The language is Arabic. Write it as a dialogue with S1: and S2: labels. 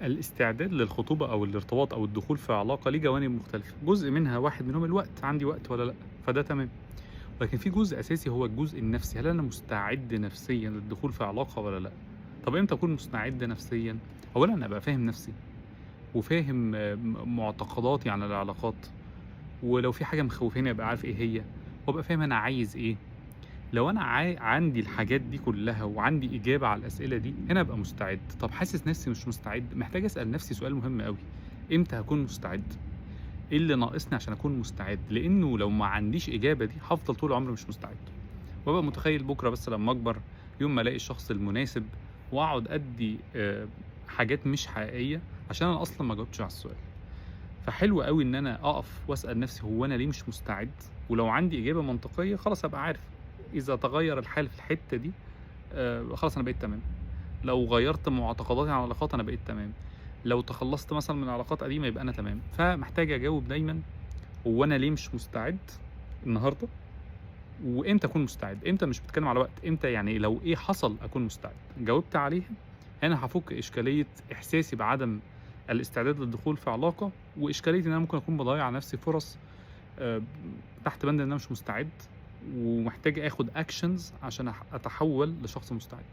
S1: الاستعداد للخطوبة أو الارتباط أو الدخول في علاقة ليه جوانب مختلفة، جزء منها واحد منهم الوقت، عندي وقت والّا لأ، فده تمام، لكن في جزء أساسي هو الجزء النفسي، هل أنا مستعد نفسيًا للدخول في علاقة والّا لأ؟ طب إمتى أكون مستعد نفسيًا؟ أولًا أبقى فاهم نفسي، وفاهم معتقداتي عن العلاقات، ولو في حاجة مخوفاني أبقى عارف إيه هي، وأبقى فاهم أنا عايز إيه. لو أنا عندي الحاجات دي كلّها وعندي إجابة على الأسئلة دي، هنا أبقى مستعد. طب حاسس نفسي مش مستعد، محتاج أسأل نفسي سؤال مهم أوي، إمتى هاكون مستعد؟ إيه اللي ناقصني عشان أكون مستعد؟ لإنه لو ما عنديش إجابة دي هافضل طول عمري مش مستعد، وأبقى متخيل بكرة بس لمّا أكبر، يوم ما ألاقي الشخص المناسب وأقعد أدّي حاجات مش حقيقية عشان أنا أصلًا ما جاوبتش على السؤال. فحلو أوي إن أنا أقف وأسأل نفسي هو أنا ليه مش مستعد؟ ولو عندي إجابة منطقية خلاص أبقى عارف، إذا تغيّر الحال في الحتّة دي خلاص أنا بقيت تمام، لو غيّرت معتقداتي عن العلاقات أنا بقيت تمام، لو تخلّصت مثلًا من علاقات قديمة يبقى أنا تمام، فمحتاج أجاوب دايمًا هو أنا ليه مش مستعد النهارده، وإمتى أكون مستعد؟ إمتى مش باتكلم على وقت، إمتى يعني لو إيه حصل أكون مستعد، جاوبت عليها هنا هافُك إشكالية إحساسي بعدم الاستعداد للدخول في علاقة، وإشكالية إن أنا ممكن أكون باضيّع على نفسي فرص آآ تحت بند إن أنا مش مستعد، ومحتاج آخُد actions عشان أتحوّل لشخص مستعد.